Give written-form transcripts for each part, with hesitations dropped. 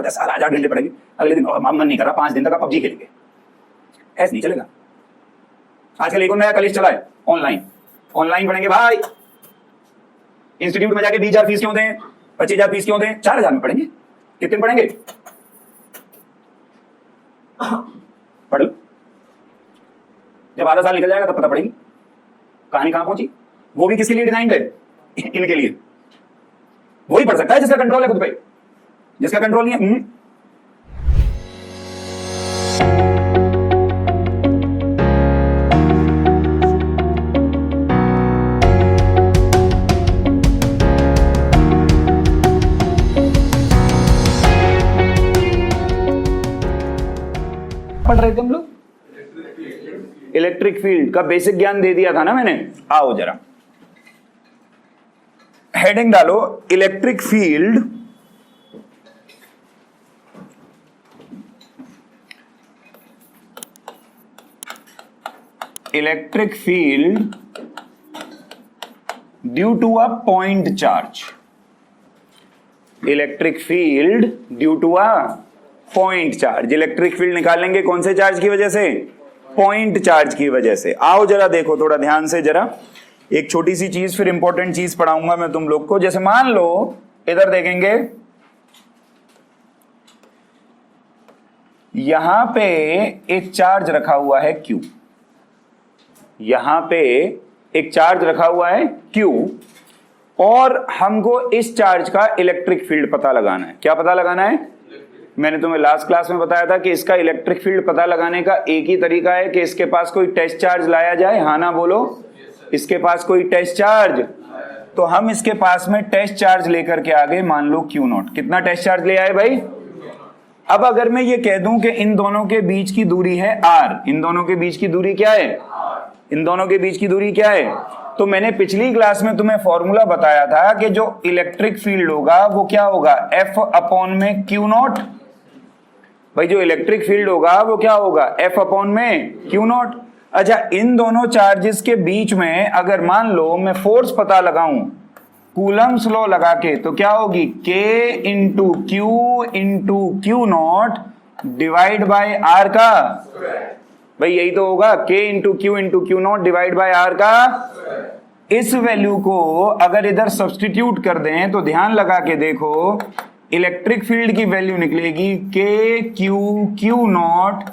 पढ़ते साल 8 घंटे पढ़ेंगे, अगले दिन मन नहीं कर रहा 5 दिन तक आप पबजी खेलेंगे, ऐसे नहीं चलेगा। आजकल एक और नया कॉलेज चला है, ऑनलाइन पढ़ेंगे भाई। इंस्टीट्यूट में जाके 20,000 फीस क्यों दें, 25,000 फीस क्यों दें, 4,000 में पढ़ेंगे। कितने में पढ़ेंगे, पढ़ लो, जब आधा साल निकल जाएगा तब पता पड़ेगी कहानी कहां पहुंची। वो भी किसके लिए डिजाइन है, इनके लिए। वही पढ़ सकता है जिसका कंट्रोल है खुद पे, जिसका कंट्रोल नहीं है पढ़ रहे थे हम लोग। इलेक्ट्रिक फील्ड का बेसिक ज्ञान दे दिया था ना मैंने। आओ जरा हेडिंग डालो, electric field due to a point charge. Electric field due to a point charge. Electric field निकालेंगे कौन से चार्ज की वजह से, पॉइंट चार्ज की वजह से। आओ जरा देखो थोड़ा ध्यान से जरा, एक छोटी सी चीज, फिर इंपॉर्टेंट चीज पढ़ाऊंगा मैं तुम लोग को। जैसे मान लो इधर देखेंगे, यहां पे एक चार्ज रखा हुआ है Q, यहां पे एक चार्ज रखा हुआ है Q, और हमको इस चार्ज का इलेक्ट्रिक फील्ड पता लगाना है। क्या पता लगाना है, मैंने तुम्हें लास्ट क्लास में बताया था कि इसका इलेक्ट्रिक फील्ड पता लगाने का एक ही तरीका है कि इसके पास कोई टेस्ट चार्ज लाया जाए। हाँ ना बोलो, इसके पास कोई टेस्ट चार्ज, तो हम इसके पास में टेस्ट चार्ज लेकर के आ गए, मान लो Q0। कितना टेस्ट चार्ज ले आए भाई। अब अगर मैं ये कह दूं कि इन दोनों के बीच की दूरी है R, इन दोनों के बीच की दूरी क्या है, इन दोनों के बीच की दूरी क्या है, तो मैंने पिछली क्लास में तुम्हें फॉर्मूला बताया था कि जो इलेक्ट्रिक फील्ड होगा वो क्या होगा, F अपॉन में Q0। भाई जो इलेक्ट्रिक फील्ड होगा वो क्या होगा, F अपॉन में Q0। अच्छा, इन दोनों चार्जेस के बीच में अगर मान लो मैं फोर्स पता लगाऊं कूलम्स लॉ लगा के, तो क्या होगी, K into Q0 divide by R का, भाई यही तो होगा, K into Q0 divide by R का। इस वैल्यू को अगर इधर सब्स्टिट्यूट कर दें तो ध्यान लगा के देखो, इलेक्ट्रिक फील्ड की वैल्यू निकलेगी Q0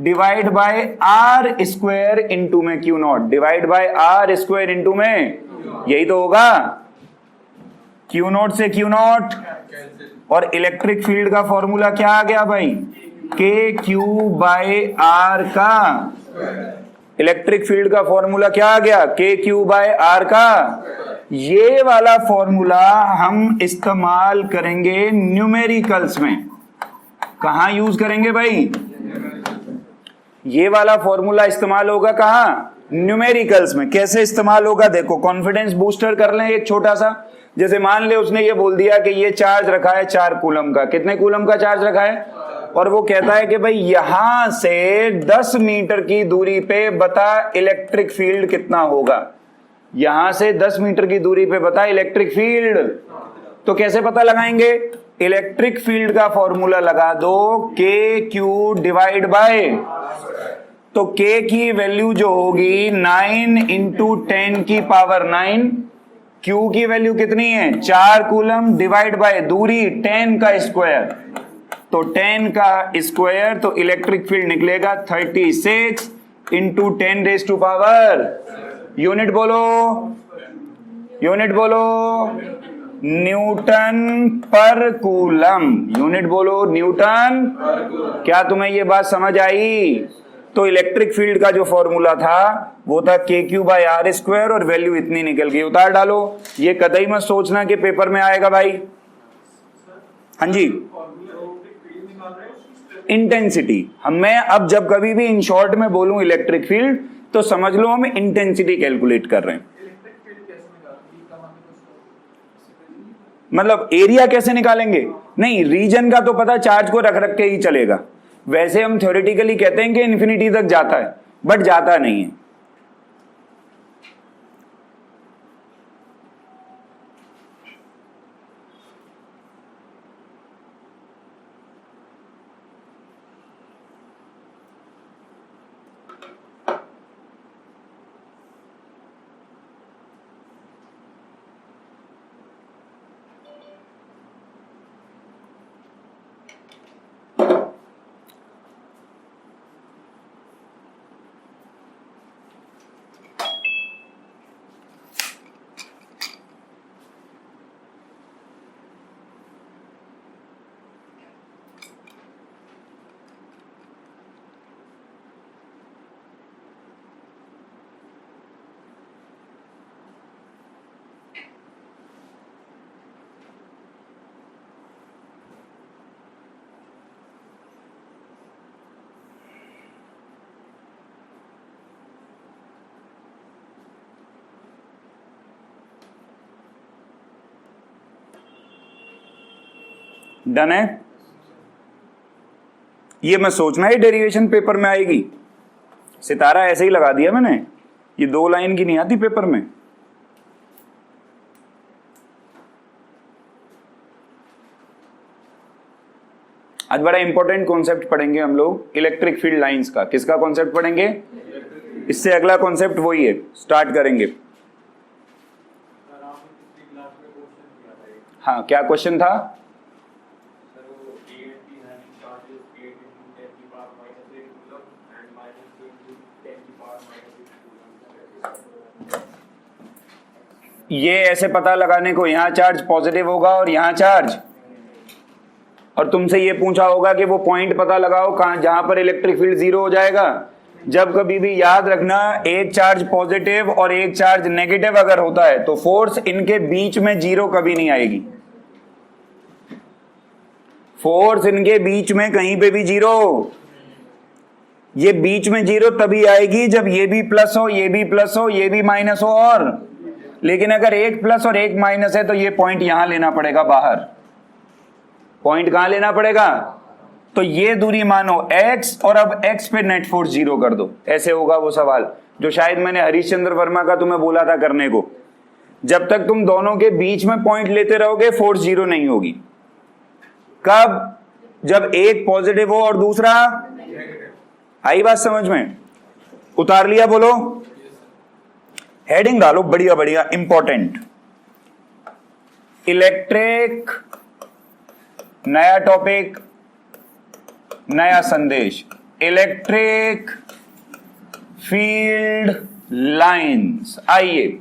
divide by R square into में Q0 divide by R square into में, यही तो होगा। Q0 से Q0, और इलेक्ट्रिक फील्ड का फॉर्मूला क्या आ गया भाई, KQ बाय R का। इलेक्ट्रिक फील्ड का फॉर्मूला क्या आ गया, KQ बाय R का। ये वाला फॉर्मूला हम इस्तेमाल करेंगे न्यूमेरिकल्स में। कहां यूज करेंगे भाई, ये वाला फॉर्मूला इस्तेमाल होगा कहां, न्यूमेरिकल्स में। कैसे इस्तेमाल होगा देखो, कॉन्फिडेंस बूस्टर कर लें एक छोटा सा। जैसे मान ले उसने ये बोल दिया कि ये चार्ज रखा है 4 कूलम का, कितने कूलम का चार्ज रखा है, और वो कहता है कि भाई यहां से 10 मीटर की दूरी पे बता इलेक्ट्रिक फील्ड कितना होगा, यहां से 10 मीटर की दूरी पे बता इलेक्ट्रिक फील्ड। तो कैसे पता लगाएंगे, इलेक्ट्रिक फील्ड का फॉर्मूला लगा दो, KQ डिवाइड बाय, तो K की वैल्यू जो होगी 9 इंटू 10 की पावर 9, Q की वैल्यू कितनी है 4 कूलम डिवाइड बाय दूरी 10 का स्क्वायर, तो 10 का स्क्वायर, तो इलेक्ट्रिक फील्ड निकलेगा 36 into 10 raise to power, unit बोलो, यूनिट बोलो, न्यूटन पर कूलम, यूनिट बोलो न्यूटन। क्या तुम्हें ये बात समझ आई। तो इलेक्ट्रिक फील्ड का जो फॉर्मूला था वो था KQ बाय R स्क्वायर, और वैल्यू इतनी निकल गई, उतार डालो। ये कतई मत सोचना कि पेपर में आएगा भाई। हाँ जी, इंटेंसिटी। मैं अब जब कभी भी इन शॉर्ट में बोलूं इलेक्ट्रिक फील्ड, तो समझ लो हम इंटेंसिटी कैलकुलेट कर रहे हैं। मतलब एरिया कैसे निकालेंगे, नहीं रीजन का तो पता, चार्ज को रख रख के ही चलेगा। वैसे हम थ्योरेटिकली कहते हैं कि इन्फिनिटी तक जाता है, बट जाता नहीं है। डन है? ये मैं सोचना है डेरिवेशन पेपर में आएगी, सितारा ऐसे ही लगा दिया मैंने, ये 2 लाइन की नहीं आती पेपर में। आज बड़ा इंपॉर्टेंट कॉन्सेप्ट पढ़ेंगे हम लोग इलेक्ट्रिक फील्ड लाइंस का। किसका कॉन्सेप्ट पढ़ेंगे? इससे अगला कॉन्सेप्ट वही है, स्टार्ट करेंगे। हाँ, क्या क्वेश्चन था? ये ऐसे पता लगाने को, यहां चार्ज पॉजिटिव होगा और यहां चार्ज, और तुमसे ये पूछा होगा कि वो पॉइंट पता लगाओ कहां जहां पर इलेक्ट्रिक फील्ड 0 हो जाएगा। जब कभी भी याद रखना, एक चार्ज पॉजिटिव और एक चार्ज नेगेटिव अगर होता है तो फोर्स इनके बीच में 0 कभी नहीं आएगी। फोर्स इनके बीच में कहीं पे भी 0, ये बीच में 0 तभी आएगी जब ये भी प्लस हो, ये भी प्लस हो, ये भी माइनस हो। और लेकिन अगर एक प्लस और एक माइनस है तो ये पॉइंट यहां लेना पड़ेगा बाहर। पॉइंट कहां लेना पड़ेगा? तो ये दूरी मानो x, और अब x पे नेट फोर्स 0 कर दो। ऐसे होगा वो सवाल जो शायद मैंने हरीश चंद्र वर्मा का तुम्हें बोला था करने को। जब तक तुम दोनों के बीच में पॉइंट लेते रहोगे फोर्स 0 नहीं होगी। कब? जब एक पॉजिटिव हो और दूसरा, आई बात समझ में? उतार लिया? बोलो, हेडिंग डालो बढ़िया बढ़िया, इंपॉर्टेंट। इलेक्ट्रिक, नया टॉपिक, नया संदेश। Electric field lines. आइए,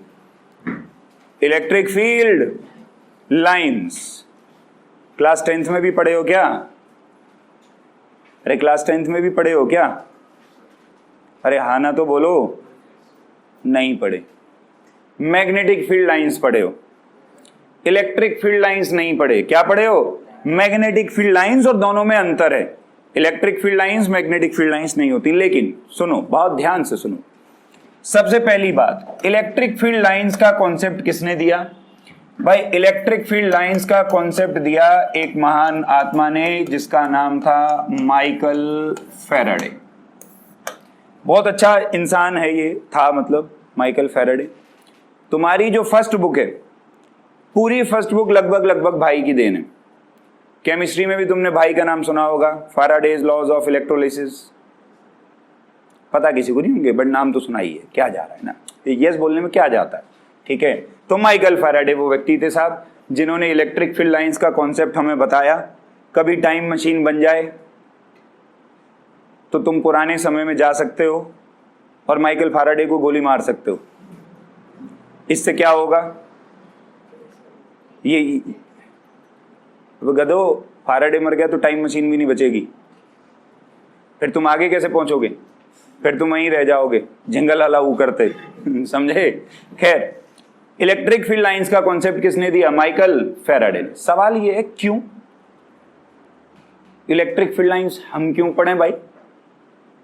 electric field lines class 10th में भी पढ़े हो क्या? अरे क्लास 10th में भी पढ़े हो क्या? अरे हाँ ना तो बोलो। नहीं पढ़े। मैग्नेटिक फील्ड लाइंस पढ़े हो, इलेक्ट्रिक फील्ड लाइंस नहीं पढ़े। क्या पढ़े हो? मैग्नेटिक फील्ड लाइंस, और दोनों में अंतर है। Electric field lines magnetic field lines नहीं होती। लेकिन सुनो, बहुत ध्यान से सुनो। सबसे पहली बात, इलेक्ट्रिक फील्ड लाइंस का कॉन्सेप्ट किसने दिया? भाई इलेक्ट्रिक फील्ड लाइंस का कॉन्सेप्ट दिया एक महान आत्मा ने जिसका नाम था माइकल फैराडे। बहुत अच्छा इंसान है ये, था मतलब माइकल फैराडे। तुम्हारी जो फर्स्ट बुक है, पूरी फर्स्ट बुक लगभग भाई की देन है। केमिस्ट्री में भी तुमने भाई का नाम सुना होगा, फैराडेज लॉज ऑफ इलेक्ट्रोलिसिस। पता किसी को नहीं होंगे बट नाम तो सुना ही है। क्या जा रहा है ना, यस बोलने में क्या जाता है? ठीक है, तो माइकल फैराडे वो व्यक्ति थे साहब जिन्होंने इलेक्ट्रिक फील्ड लाइंस का कॉन्सेप्ट हमें बताया। कभी टाइम मशीन बन जाए तो तुम पुराने समय में जा सकते हो और माइकल फैराडे को गोली मार सकते हो। इससे क्या होगा? ये गधो, फैराडे मर गया तो टाइम मशीन भी नहीं बचेगी। फिर तुम आगे कैसे पहुंचोगे? फिर तुम वहीं रह जाओगे जंगल हलाऊ करते। समझे? खैर, इलेक्ट्रिक फील्ड लाइंस का कॉन्सेप्ट किसने दिया? माइकल फैराडे ने। सवाल ये है क्यों इलेक्ट्रिक फील्ड लाइंस हम क्यों पढ़ें भाई?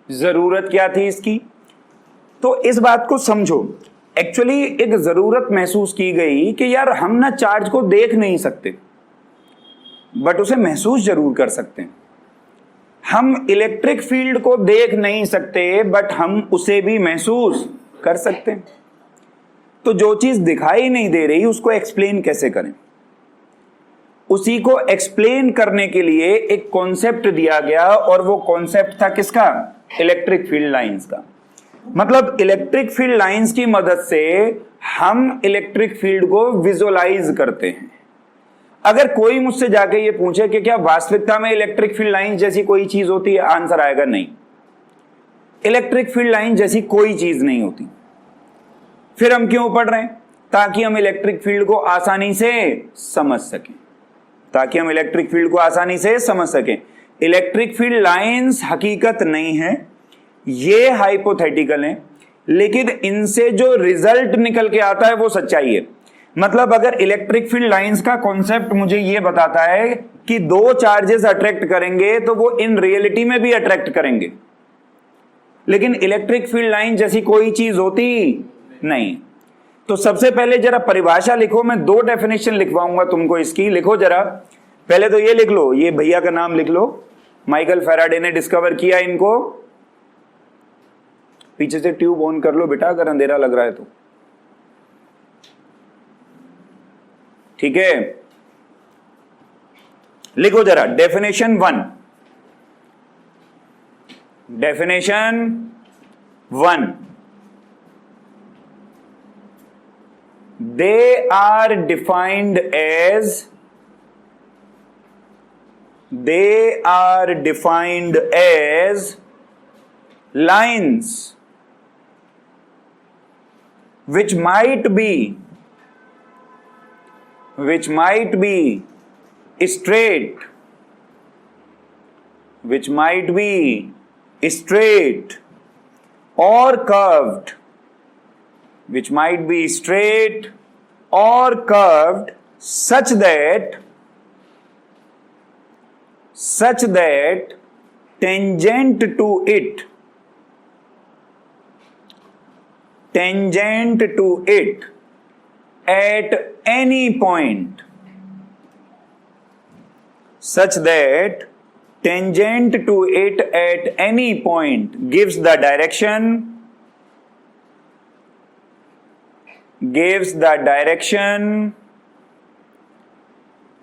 जरूरत क्या थी इसकी? तो इस बात को समझो। एक्चुअली एक जरूरत महसूस की गई कि यार हम ना चार्ज को देख नहीं सकते बट उसे महसूस जरूर कर सकते हैं। हम इलेक्ट्रिक फील्ड को देख नहीं सकते बट हम उसे भी महसूस कर सकते हैं। तो जो चीज दिखाई नहीं दे रही उसको एक्सप्लेन कैसे करें? उसी को एक्सप्लेन करने के लिए एक कॉन्सेप्ट दिया गया और वो कॉन्सेप्ट था किसका? इलेक्ट्रिक फील्ड लाइंस का। मतलब इलेक्ट्रिक फील्ड लाइंस की मदद से हम इलेक्ट्रिक फील्ड को विजुअलाइज करते हैं। अगर कोई मुझसे जाके ये पूछे कि क्या वास्तविकता में इलेक्ट्रिक फील्ड लाइन जैसी कोई चीज होती है, आंसर आएगा नहीं। इलेक्ट्रिक फील्ड लाइन जैसी कोई चीज नहीं होती। फिर हम क्यों पढ़ रहे हैं? ताकि हम इलेक्ट्रिक फील्ड को आसानी से समझ सकें। ताकि हम इलेक्ट्रिक फील्ड को आसानी से समझ सकें। इलेक्ट्रिक फील्ड लाइंस हकीकत नहीं है, ये हाइपोथेटिकल है, लेकिन इनसे जो रिजल्ट निकल के आता है वो सच्चाई है। मतलब अगर इलेक्ट्रिक फील्ड लाइंस का कॉन्सेप्ट मुझे ये बताता है कि दो चार्जेस अट्रैक्ट करेंगे तो वो इन रियलिटी में भी अट्रैक्ट करेंगे, लेकिन इलेक्ट्रिक फील्ड लाइन जैसी कोई चीज होती नहीं। तो सबसे पहले जरा परिभाषा लिखो। मैं दो डेफिनेशन लिखवाऊंगा तुमको इसकी। लिखो जरा, पहले तो ये लिख लो, ये भैया का नाम लिख लो, माइकल फैराडे ने डिस्कवर किया इनको। पीछे से ट्यूब ऑन कर लो बेटा अगर अंधेरा लग रहा है तो, ठीक है। लिखो जरा definition 1। Definition 1, they are defined as lines which might be straight, or curved, such that tangent to it at any point, gives the direction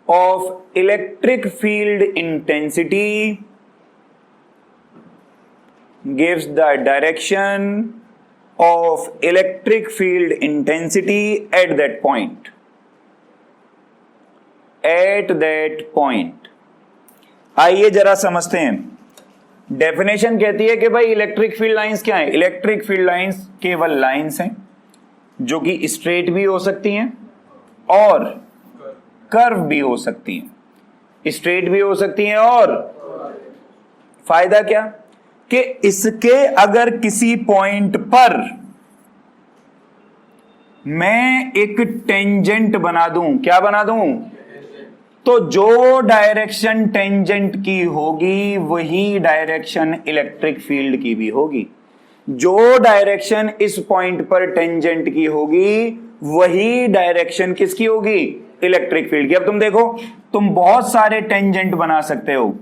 of electric field intensity, at that point. आइए जरा समझते हैं। Definition कहती है कि भाई electric field lines क्या है। इलेक्ट्रिक फील्ड लाइंस केवल लाइंस हैं जो कि स्ट्रेट भी हो सकती हैं और कर्व भी हो सकती हैं। स्ट्रेट भी हो सकती हैं और फायदा क्या कि इसके अगर किसी पॉइंट पर मैं एक टेंजेंट बना दूं, क्या बना दूं, तो जो डायरेक्शन टेंजेंट की होगी वही डायरेक्शन इलेक्ट्रिक फील्ड की भी होगी। जो डायरेक्शन इस पॉइंट पर टेंजेंट की होगी वही डायरेक्शन किसकी होगी, इलेक्ट्रिक फील्ड की। अब तुम देखो, तुम बहुत सारे टेंजेंट बना सकते हो,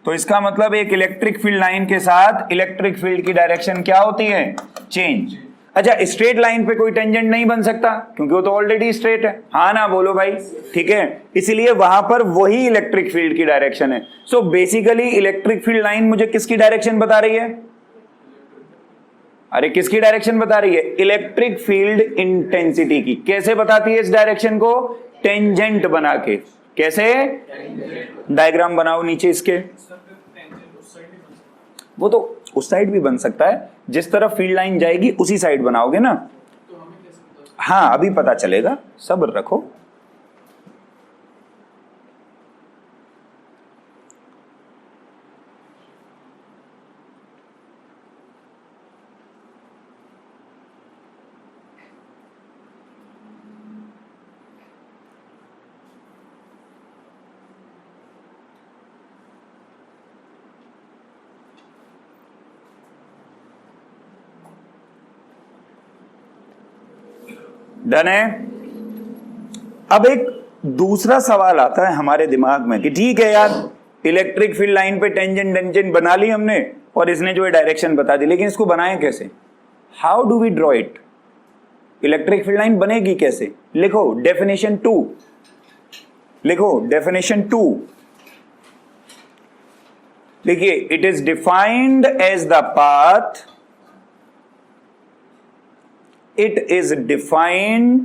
तो इसका मतलब एक इलेक्ट्रिक फील्ड लाइन के साथ इलेक्ट्रिक फील्ड की डायरेक्शन क्या होती है, चेंज। अच्छा, स्ट्रेट लाइन पे कोई टेंजेंट नहीं बन सकता क्योंकि वो तो ऑलरेडी स्ट्रेट है, हाँ ना बोलो भाई, ठीक है। इसलिए वहां पर वही इलेक्ट्रिक फील्ड की डायरेक्शन है। So basically electric field line मुझे किसकी डायरेक्शन बता रही है, अरे किसकी डायरेक्शन बता रही है, इलेक्ट्रिक फील्ड इंटेंसिटी की। कैसे बताती है इस डायरेक्शन को, टेंजेंट बना के। कैसे, डायग्राम बनाओ नीचे इसके। वो तो उस साइड भी बन सकता है, जिस तरफ फील्ड लाइन जाएगी उसी साइड बनाओगे ना। हाँ अभी पता चलेगा, सब्र रखो। डन है। अब एक दूसरा सवाल आता है हमारे दिमाग में कि ठीक है यार, इलेक्ट्रिक फील्ड लाइन पे टेंजेंट बना ली हमने और इसने जो है डायरेक्शन बता दी, लेकिन इसको बनाएं कैसे, how do we draw it, electric field line बनेगी कैसे। लिखो डेफिनेशन 2, लिखो डेफिनेशन 2, देखिए, it is defined as the path, it is defined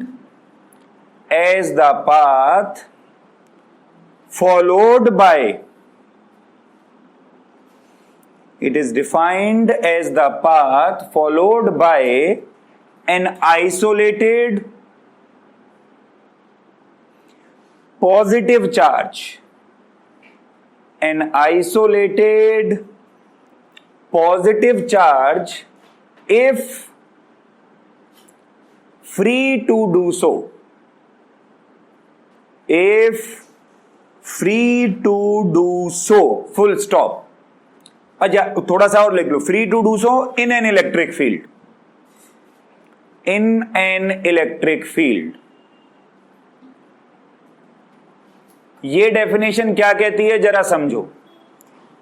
as the path followed by, it is defined as the path followed by an isolated positive charge, an isolated positive charge if free to do so, if free to do so, full stop। अच्छा थोड़ा सा और लिख लो, free to do so in an electric field, in an electric field, ये definition क्या कहती है जरा समझो।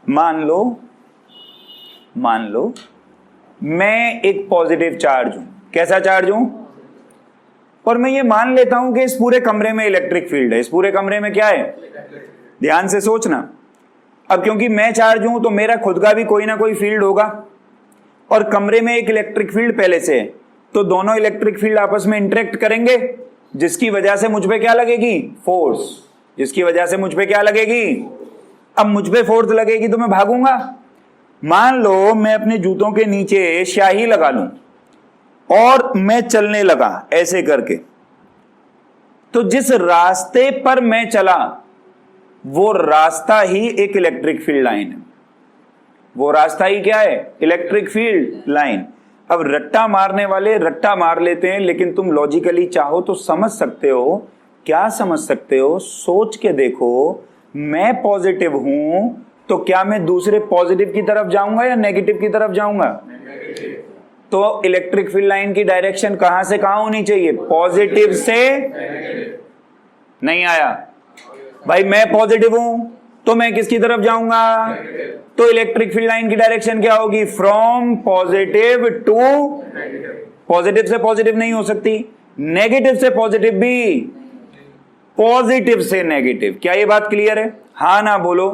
मान लो मैं एक पॉजिटिव चार्ज हूं। कैसा चार्ज हूं? और मैं ये मान लेता हूं कि इस पूरे कमरे में इलेक्ट्रिक फील्ड है। इस पूरे कमरे में क्या है? ध्यान से सोचना। अब क्योंकि मैं चार्ज हूं तो मेरा खुद का भी कोई ना कोई फील्ड होगा और कमरे में एक इलेक्ट्रिक फील्ड पहले से है, तो दोनों इलेक्ट्रिक फील्ड आपस में इंटरेक्ट करेंगे, जिसकी वजह से मुझ पे क्या लगेगी? फोर्स। जिसकी वजह से मुझ पे क्या लगेगी? अब मुझ पे फोर्स लगेगी तो मैं भागूंगा। मान लो मैं अपने जूतों के नीचे स्याही लगा लूं और मैं चलने लगा ऐसे करके, तो जिस रास्ते पर मैं चला वो रास्ता ही एक इलेक्ट्रिक फील्ड लाइन है। वो रास्ता ही क्या है? Electric field line. अब रट्टा मारने वाले रट्टा मार लेते हैं, लेकिन तुम लॉजिकली चाहो तो समझ सकते हो। क्या समझ सकते हो? सोच के देखो। मैं पॉजिटिव हूं तो क्या मैं दूसरे पॉजिटिव की तरफ जाऊंगा या नेगेटिव की तरफ जाऊंगा? तो इलेक्ट्रिक फील्ड लाइन की डायरेक्शन कहां से कहां होनी चाहिए? पॉजिटिव से। नहीं आया भाई? मैं पॉजिटिव हूं तो मैं किसकी तरफ जाऊंगा? तो इलेक्ट्रिक फील्ड लाइन की डायरेक्शन क्या होगी? From positive to. पॉजिटिव से पॉजिटिव नहीं हो सकती, नेगेटिव से पॉजिटिव भी, पॉजिटिव से नेगेटिव। क्या ये बात क्लियर है? हाँ ना बोलो।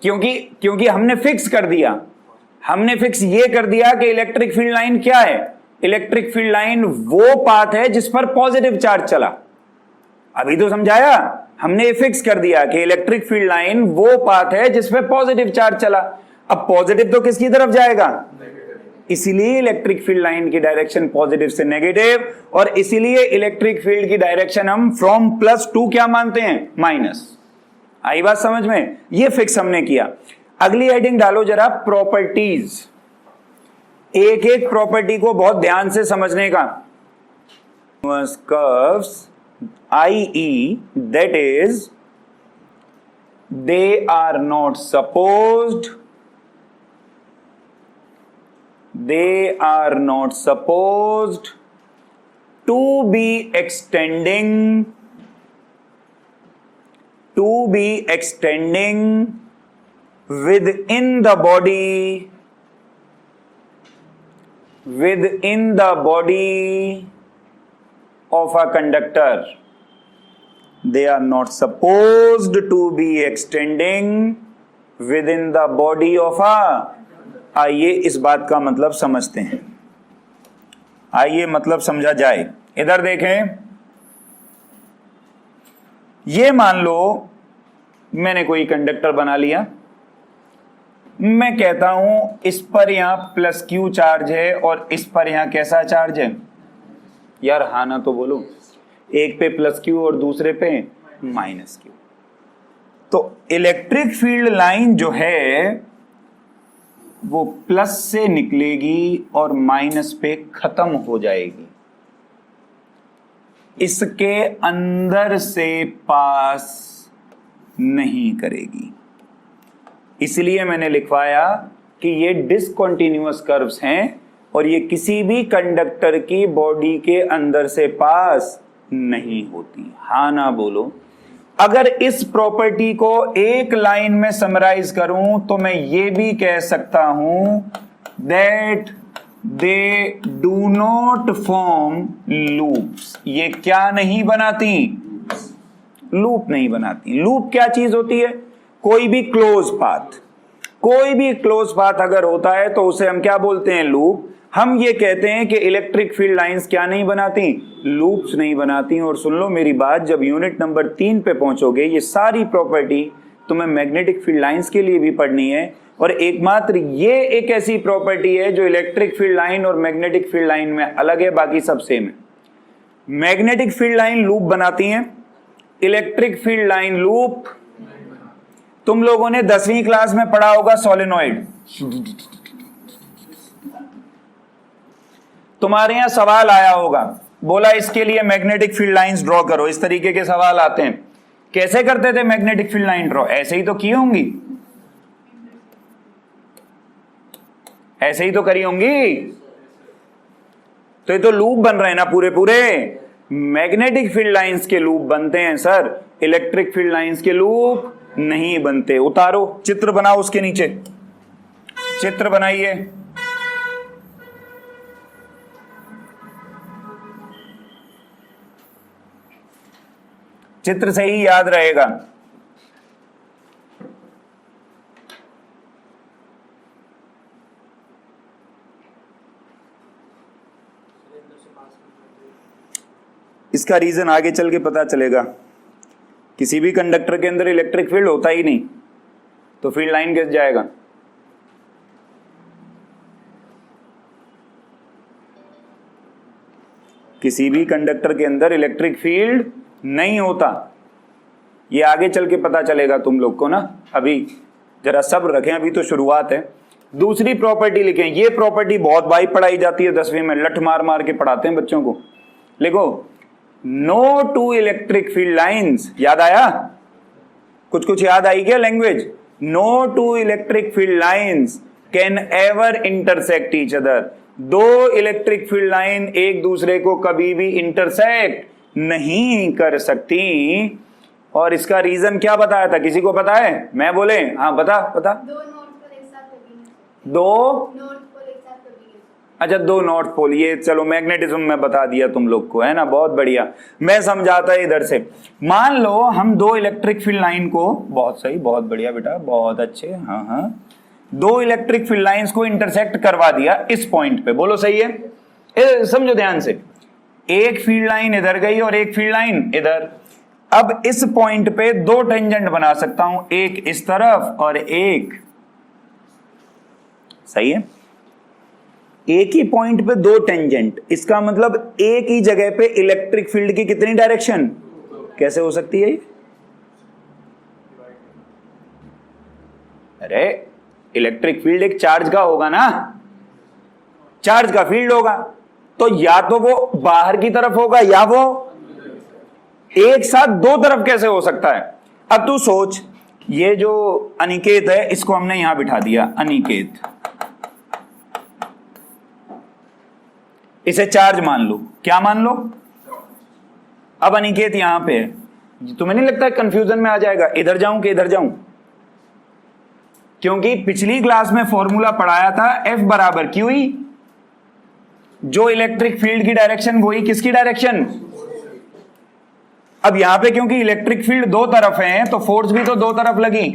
क्योंकि हमने फिक्स कर दिया, हमने फिक्स ये कर दिया कि इलेक्ट्रिक फील्ड लाइन क्या है? इलेक्ट्रिक फील्ड लाइन वो पाथ है जिस पर पॉजिटिव चार्ज चला। अभी तो समझाया। हमने फिक्स कर दिया कि इलेक्ट्रिक फील्ड लाइन वो पाथ है जिस पे पॉजिटिव चार्ज चला। अब पॉजिटिव तो किसकी तरफ जाएगा? इसीलिए इलेक्ट्रिक फील्ड लाइन की डायरेक्शन पॉजिटिव से नेगेटिव, और इसीलिए इलेक्ट्रिक फील्ड की डायरेक्शन हम फ्रॉम प्लस टू क्या मानते हैं? माइनस। आई बात समझ में? ये फिक्स हमने किया। अगली हेडिंग डालो जरा, प्रॉपर्टीज। एक एक प्रॉपर्टी को बहुत ध्यान से समझने का। Curves i.e. that is they are not supposed to be extending within the body of a conductor. They are not supposed to be extending within the body of a। आइए इस बात का मतलब समझते हैं। आइए मतलब समझा जाए। इधर देखें, ये मान लो मैंने कोई कंडक्टर बना लिया। मैं कहता हूं इस पर यहां प्लस क्यू चार्ज है और इस पर यहां कैसा चार्ज है? यार हाँ ना तो बोलो। एक पे प्लस क्यू और दूसरे पे माइनस क्यू। तो इलेक्ट्रिक फील्ड लाइन जो है वो प्लस से निकलेगी और माइनस पे खत्म हो जाएगी, इसके अंदर से पास नहीं करेगी। इसलिए मैंने लिखवाया कि ये डिसकंटीन्यूअस कर्व्स हैं और ये किसी भी कंडक्टर की बॉडी के अंदर से पास नहीं होती। हाँ ना बोलो। अगर इस प्रॉपर्टी को एक लाइन में समराइज करूं तो मैं ये भी कह सकता हूं that they do not form loops. ये क्या नहीं बनाती? लूप नहीं बनाती। लूप क्या चीज होती है? कोई भी क्लोज पाथ। कोई भी क्लोज पाथ अगर होता है तो उसे हम क्या बोलते हैं? लूप। हम ये कहते हैं कि इलेक्ट्रिक फील्ड लाइंस क्या नहीं बनाती? लूप्स नहीं बनाती। और सुन लो मेरी बात, जब यूनिट नंबर 3 पे पहुंचोगे ये सारी प्रॉपर्टी तुम्हें मैग्नेटिक फील्ड लाइंस के लिए भी पढ़नी है। और एकमात्र ये एक ऐसी प्रॉपर्टी है जो इलेक्ट्रिक फील्ड लाइन और मैग्नेटिक फील्ड लाइन में अलग है, बाकी सब सेम है। मैग्नेटिक फील्ड लाइन लूप बनाती है, इलेक्ट्रिक फील्ड लाइन लूप। तुम लोगों ने 10वीं क्लास में पढ़ा होगा सोलेनॉइड। तुम्हारे यहां सवाल आया होगा, बोला इसके लिए मैग्नेटिक फील्ड लाइंस ड्रॉ करो। इस तरीके के सवाल आते हैं। कैसे करते थे मैग्नेटिक फील्ड लाइन ड्रॉ? ऐसे ही तो की होंगी, ऐसे ही तो करी होंगी। तो ये तो लूप बन रहे हैं ना पूरे पूरे। मैग्नेटिक फील्ड लाइंस के लूप बनते हैं सर, इलेक्ट्रिक फील्ड लाइंस के लूप नहीं बनते। उतारो, चित्र बनाओ, उसके नीचे चित्र बनाइए। चित्र से ही याद रहेगा। इसका रीजन आगे चल के पता चलेगा। किसी भी कंडक्टर के अंदर इलेक्ट्रिक फील्ड होता ही नहीं, तो फील्ड लाइन कैसे जाएगा? किसी भी कंडक्टर के अंदर इलेक्ट्रिक फील्ड नहीं होता, ये आगे चल के पता चलेगा तुम लोग को ना। अभी जरा सब्र रखें, अभी तो शुरुआत है। दूसरी प्रॉपर्टी लिखें, ये प्रॉपर्टी बहुत बारी पढ़ाई जाती है 10वीं में, लठ मार मार के पढ़ाते हैं बच्चों को। लिखो, no two electric field lines. याद आया? कुछ कुछ याद आई क्या language? No two electric field lines can ever intersect each other. दो इलेक्ट्रिक फील्ड लाइन एक दूसरे को कभी भी इंटरसेक्ट नहीं कर सकती। और इसका रीजन क्या बताया था? किसी को पता है? मैं बोले? हाँ बता बता। दो नॉर्थ पोल एक साथ कभी दो नॉर्थ पोल एक साथ कभी। अच्छा, दो नॉर्थ पोल, ये चलो मैग्नेटिज्म में बता दिया तुम लोग को, है ना, बहुत बढ़िया। मैं समझाता इधर से। मान लो हम दो इलेक्ट्रिक फील्ड लाइन को, बहुत सही, बहुत बढ़िया बेटा, बहुत अच्छे, हाँ हाँ, दो इलेक्ट्रिक फील्ड लाइंस को इंटरसेक्ट करवा दिया इस पॉइंट पे। बोलो सही है? समझो ध्यान से, एक फील्ड लाइन इधर गई और एक फील्ड लाइन इधर। अब इस पॉइंट पे दो टेंजेंट बना सकता हूं, एक इस तरफ और एक, सही है, एक ही पॉइंट पे दो टेंजेंट। इसका मतलब एक ही जगह पे इलेक्ट्रिक फील्ड की कितनी डायरेक्शन? कैसे हो सकती है? अरे इलेक्ट्रिक फील्ड एक चार्ज का होगा ना, चार्ज का फील्ड होगा, तो या तो वो बाहर की तरफ होगा या वो एक साथ दो तरफ कैसे हो सकता है? अब तू सोच, ये जो अनिकेत है इसको हमने यहां बिठा दिया, अनिकेत, इसे चार्ज मान लो। क्या मान लो? अब अनिकेत यहां पे है। तुम्हें नहीं लगता कंफ्यूजन में आ जाएगा इधर जाऊं कि इधर जाऊं? क्योंकि पिछली क्लास में फॉर्मूला पढ़ाया था F बराबर QE, जो इलेक्ट्रिक फील्ड की डायरेक्शन वही किसकी डायरेक्शन? अब यहां पे क्योंकि इलेक्ट्रिक फील्ड दो तरफ है तो फोर्स भी तो दो तरफ लगी।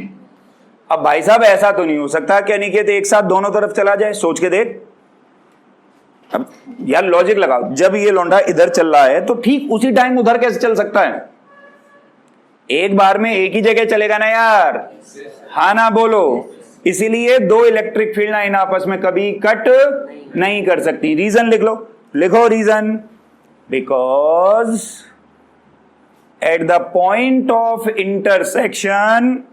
अब भाई साहब ऐसा तो नहीं हो सकता कि अनिकेत एक साथ दोनों तरफ चला जाए। सोच के देख, अब यार लॉजिक लगाओ, जब ये लौंडा इधर चल रहा है तो ठीक उसी टाइम उधर कैसे चल सकता है? एक बार में एक ही जगह चलेगा ना यार, हाँ ना बोलो। इसीलिए दो इलेक्ट्रिक फील्ड लाइन आपस में कभी कट नहीं कर सकती। रीजन लिख लो, लिखो reason, because at the point of intersection,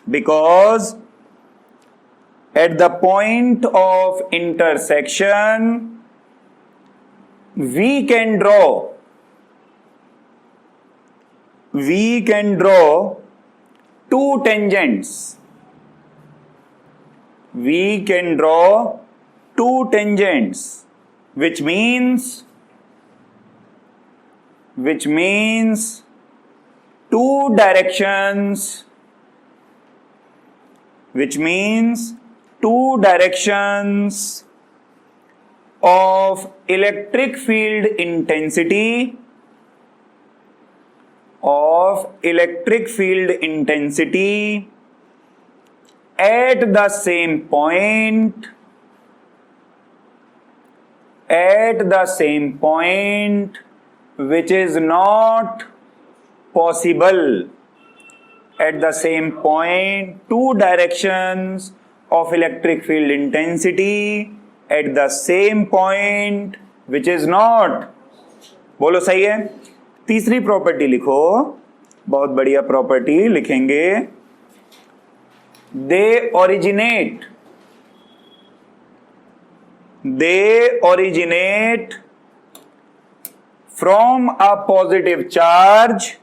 because at the point of intersection we can draw two tangents. We can draw two tangents, which means two directions, which means two directions of electric field intensity at the same point which is not possible. At the same point, two directions of electric field intensity at the same point which is not, बोलो सही है? तीसरी property लिखो, बहुत बढ़िया property लिखेंगे, they originate from a positive charge.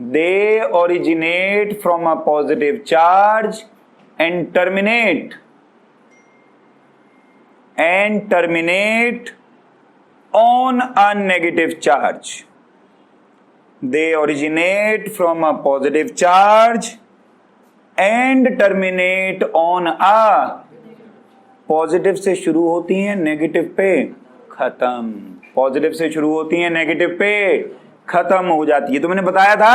They originate from a positive charge and terminate and terminate on a negative charge. They originate from a positive charge and terminate on a positive से शुरू होती हैं, negative पे खत्म, positive से शुरू होती हैं, नेगेटिव पे खत्म हो जाती है। तो मैंने बताया था,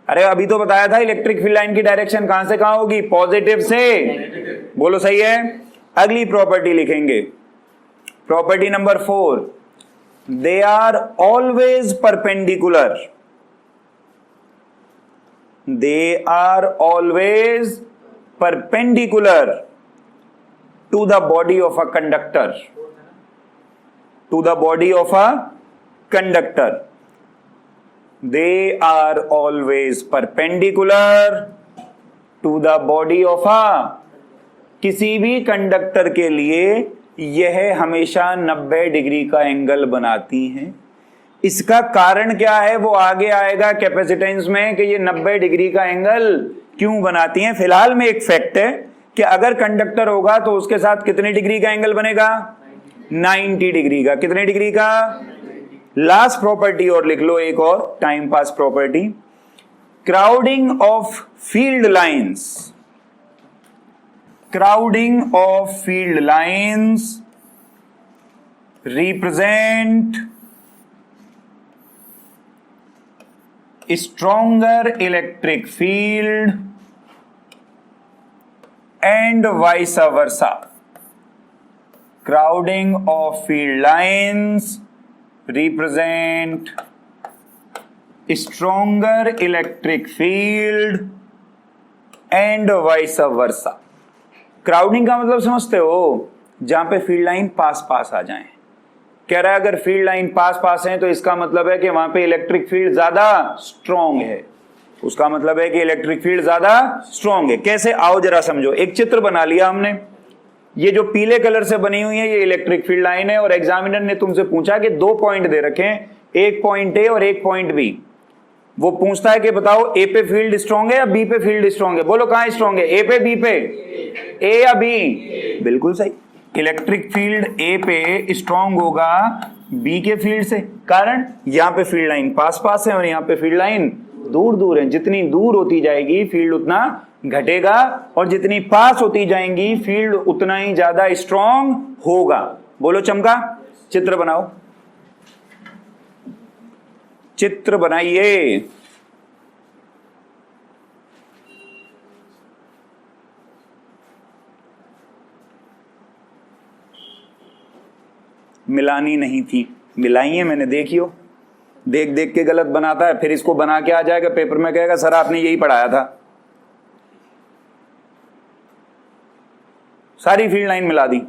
अरे अभी तो बताया था इलेक्ट्रिक फील्ड लाइन की डायरेक्शन कहां से कहां होगी, पॉजिटिव से। बोलो सही है। अगली प्रॉपर्टी लिखेंगे, property number 4, they are always perpendicular. They are always perpendicular to the body of a conductor, to the body of a conductor. They are always perpendicular to the body of a, किसी भी conductor के लिए यह हमेशा 90 degree का angle बनाती हैं। इसका कारण क्या है वो आगे आएगा कैपेसिटेंस में कि ये 90 डिग्री का एंगल क्यों बनाती हैं। फिलहाल में एक फैक्ट है कि अगर कंडक्टर होगा तो उसके साथ कितने डिग्री का एंगल बनेगा, 90 डिग्री का। कितने डिग्री का। लास्ट प्रॉपर्टी और लिख लो एक और, time pass property, crowding of field lines. Crowding of field lines represent stronger electric field and vice versa. Crowding of field lines represent stronger electric field and vice versa. Crowding का मतलब समझते हो, जहां पे फील्ड लाइन पास पास आ जाए। कह रहा है अगर फील्ड लाइन पास पास है तो इसका मतलब है कि वहां पे इलेक्ट्रिक फील्ड ज्यादा स्ट्रॉन्ग है। उसका मतलब है कि इलेक्ट्रिक फील्ड ज्यादा स्ट्रॉन्ग है। कैसे, आओ जरा समझो। एक चित्र बना लिया हमने, ये जो पीले कलर से बनी हुई है ये इलेक्ट्रिक फील्ड लाइन है, और एग्जामिनर ने तुमसे पूछा कि 2 पॉइंट दे रखे हैं, एक पॉइंट ए और एक पॉइंट बी। वो पूछता है कि बताओ ए पे फील्ड स्ट्रॉन्ग है या बी पे फील्ड स्ट्रॉन्ग है। बोलो कहां स्ट्रॉन्ग है, ए पे बी पे, ए या बी। बिल्कुल सही, इलेक्ट्रिक फील्ड ए पे स्ट्रॉन्ग होगा बी के फील्ड से। कारण यहां पे फील्ड लाइन पास पास है और यहां पे फील्ड लाइन दूर दूर है। जितनी दूर होती जाएगी फील्ड उतना घटेगा, और जितनी पास होती जाएंगी फील्ड उतना ही ज्यादा स्ट्रॉन्ग होगा। बोलो चमका, चित्र बनाओ, चित्र बनाइए। मिलानी नहीं थी, मिलाई है मैंने, देखियो। देख देख के गलत बनाता है, फिर इसको बना के आ जाएगा पेपर में, कहेगा सर आपने यही पढ़ाया था। सारी फील्ड लाइन मिला दी।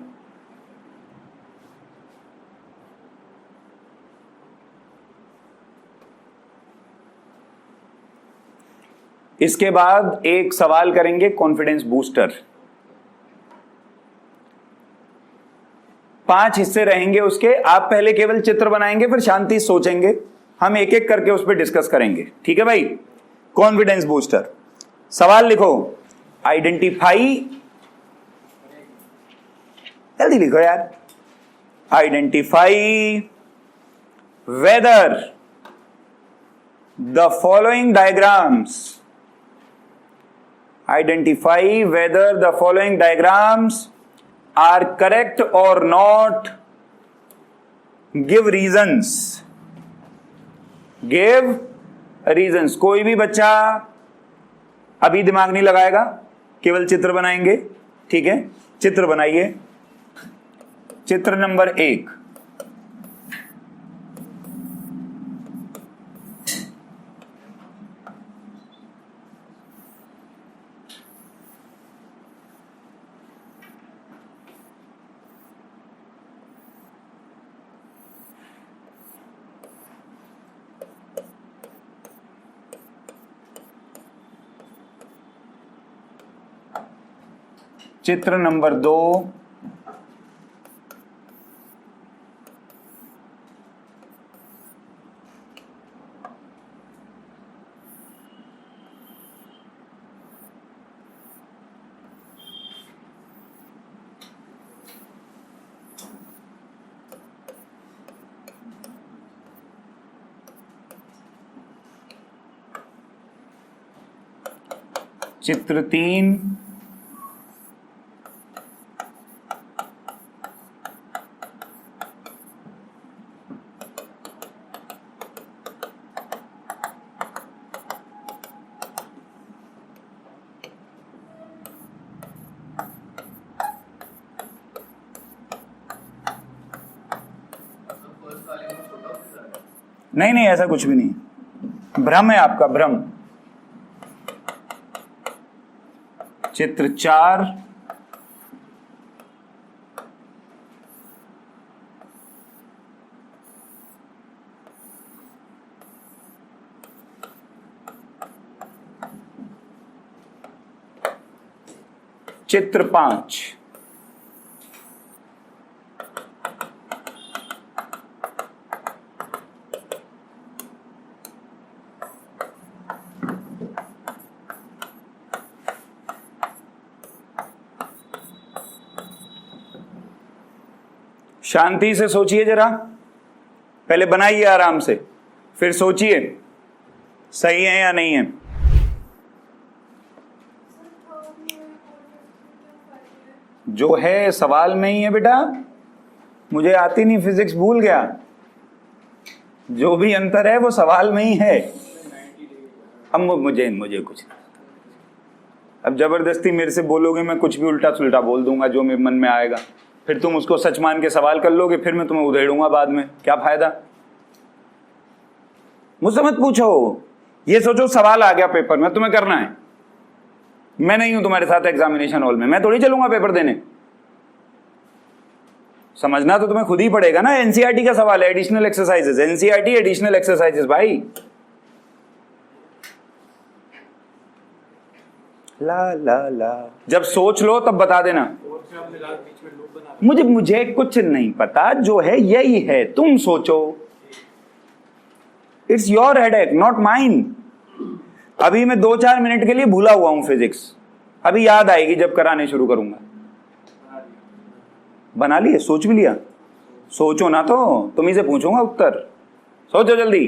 इसके बाद एक सवाल करेंगे, कॉन्फिडेंस बूस्टर। 5 हिस्से रहेंगे उसके। आप पहले केवल चित्र बनाएंगे, फिर शांति सोचेंगे, हम एक एक करके उस पर डिस्कस करेंगे। ठीक है भाई। कॉन्फिडेंस बूस्टर, सवाल लिखो, आइडेंटिफाई, जल्दी लिखो यार, identify whether the following diagrams, identify whether the following diagrams are correct or not. Give reasons. Give reasons. कोई भी बच्चा अभी दिमाग नहीं लगाएगा, केवल चित्र बनाएंगे। ठीक है, चित्र बनाइए। चित्र नंबर 1, चित्र नंबर 2, चित्र 3 नहीं नहीं, ऐसा कुछ भी नहीं, भ्रम है आपका, भ्रम। चित्र 4 चित्र 5 शांति से सोचिए जरा, पहले बनाइए आराम से, फिर सोचिए सही है या नहीं है। जो है सवाल में ही है बेटा, मुझे आती नहीं फिजिक्स, भूल गया। जो भी अंतर है वो सवाल में ही है। अब मुझे कुछ, अब जबरदस्ती मेरे से बोलोगे, मैं कुछ भी उल्टा सुल्टा बोल दूंगा जो मेरे मन में आएगा, फिर तुम उसको सच मान के सवाल कर लोगे, फिर मैं तुम्हें उधेड़ूंगा बाद में, क्या फायदा। मुझसे मत पूछो, ये सोचो सवाल आ गया पेपर में, तुम्हें करना है। मैं नहीं हूं तुम्हारे साथ एग्जामिनेशन हॉल में, मैं थोड़ी चलूंगा पेपर देने। समझना तो तुम्हें खुद ही पड़ेगा ना। एनसीईआरटी का सवाल है, additional exercises, NCERT additional exercises भाई। ला ला ला, जब सोच लो तब बता देना। मुझे कुछ नहीं पता, जो है यही है, तुम सोचो। It's your headache, not mine. अभी मैं 2-4 मिनट के लिए भूला हुआ हूं फिजिक्स, अभी याद आएगी जब कराने शुरू करूंगा। बना लिए, सोच भी लिया। सोचो ना तो तुम ही से पूछूंगा उत्तर, सोचो जल्दी।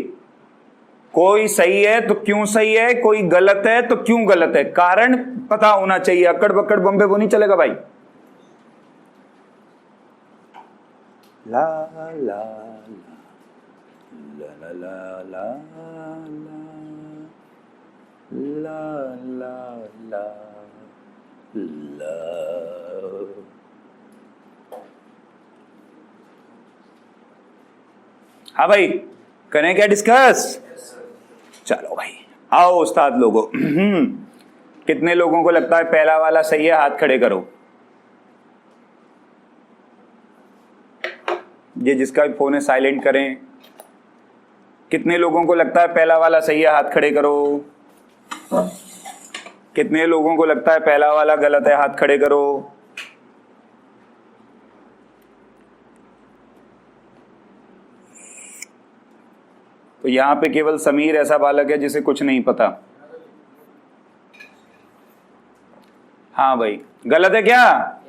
कोई सही है तो क्यों सही है, कोई गलत है तो क्यों गलत है, कारण पता होना चाहिए। अकड़ बकड़ बम्बे वो नहीं चलेगा भाई। ला ला ला ला ला ला ला ला ला ला। हाँ भाई, करें क्या डिस्कस? चलो भाई आओ उस्ताद लोगों। कितने लोगों को लगता है पहला वाला सही है, हाथ खड़े करो। ये जिसका भी फोन है साइलेंट करें। कितने लोगों को लगता है पहला वाला सही है, हाथ खड़े करो। कितने लोगों को लगता है पहला वाला गलत है, हाथ खड़े करो। तो यहां पे केवल समीर ऐसा बालक है जिसे कुछ नहीं पता। हाँ भाई, गलत है क्या?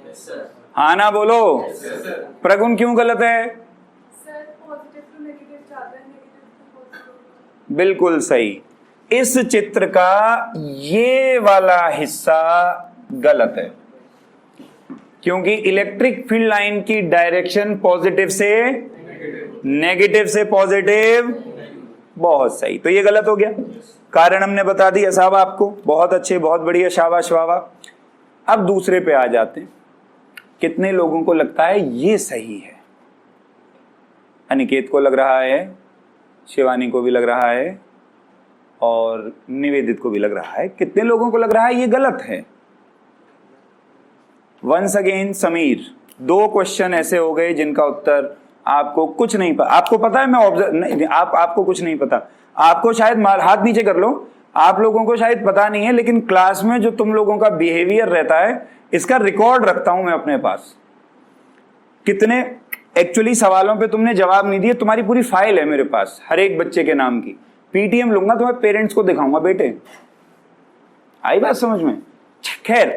yes, हाँ ना बोलो। yes, प्रगुण क्यों गलत है? सर पॉजिटिव टू नेगेटिव ज्यादा है, नेगेटिव टू पॉजिटिव। बिल्कुल सही। इस चित्र का ये वाला हिस्सा गलत है, क्योंकि इलेक्ट्रिक फील्ड लाइन की डायरेक्शन पॉजिटिव से नेगेटिव से पॉजिटिव। बहुत सही, तो ये गलत हो गया। कारण हमने बता दिया साहब आपको। बहुत अच्छे, बहुत बढ़िया, शाबाश वाह वाह। अब दूसरे पे आ जाते हैं। कितने लोगों को लगता है ये सही है? अनिकेत को लग रहा है, शिवानी को भी लग रहा है, और निवेदित को भी लग रहा है। कितने लोगों को लग रहा है ये गलत है? वंस अगेन समीर, 2 क्वेश्चन ऐसे हो गए जिनका उत्तर आपको कुछ नहीं पता। आपको पता है, मैं ऑब्जर्व नहीं, आपको कुछ नहीं पता। आपको शायद हाथ नीचे कर लो, आप लोगों को शायद पता नहीं है, लेकिन क्लास में जो तुम लोगों का बिहेवियर रहता है, इसका रिकॉर्ड रखता हूं मैं अपने पास। कितने एक्चुअली सवालों पे तुमने जवाब नहीं दिए, तुम्हारी पूरी फाइल है मेरे पास हर एक बच्चे के नाम की। पीटीएम लूंगा, तुम्हें पेरेंट्स को दिखाऊंगा। बेटे आई बात समझ में? खैर,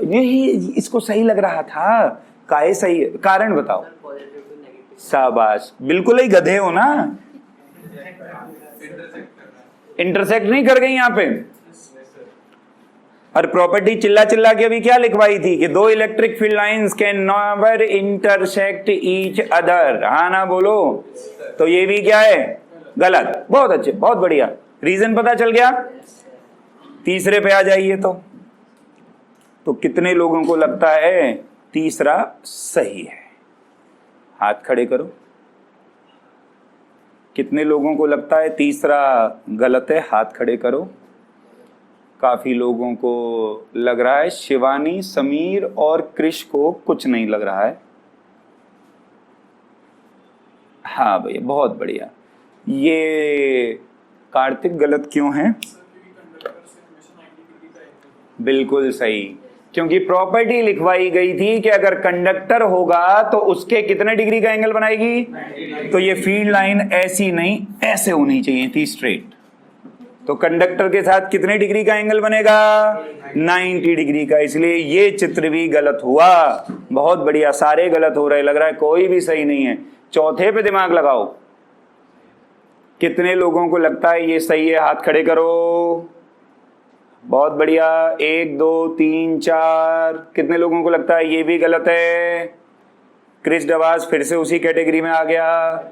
यही इसको सही लग रहा था। काहे सही है? कारण बताओ। शाबाश, बिल्कुल ही गधे हो ना। इंटरसेक्ट नहीं कर गई यहां पे। और प्रॉपर्टी चिल्ला चिल्ला के अभी क्या लिखवाई थी कि दो electric field lines can never intersect each other, हाँ ना बोलो। तो ये भी क्या है, गलत। बहुत अच्छे, बहुत बढ़िया, रीजन पता चल गया। तीसरे पे आ जाइए। तो कितने लोगों को लगता है तीसरा सही है? हाथ खड़े करो। कितने लोगों को लगता है तीसरा गलत है? हाथ खड़े करो। काफी लोगों को लग रहा है। शिवानी, समीर और कृष को कुछ नहीं लग रहा है। हाँ भैया, बहुत बढ़िया। ये कार्तिक गलत क्यों है? बिल्कुल सही, क्योंकि प्रॉपर्टी लिखवाई गई थी कि अगर कंडक्टर होगा तो उसके कितने डिग्री का एंगल बनाएगी। तो ये फील्ड लाइन ऐसी नहीं, ऐसे होनी चाहिए थी, स्ट्रेट। तो कंडक्टर के साथ कितने डिग्री का एंगल बनेगा? 90 डिग्री का। इसलिए ये चित्र भी गलत हुआ। बहुत बढ़िया, सारे गलत हो रहे, लग रहा है कोई भी सही नहीं है। चौथे पे दिमाग लगाओ। कितने लोगों को लगता है ये सही है? हाथ खड़े करो। बहुत बढ़िया, 1 2 3 4। कितने लोगों को लगता है ये भी गलत है? क्रिस डवास फिर से उसी कैटेगरी में आ गया।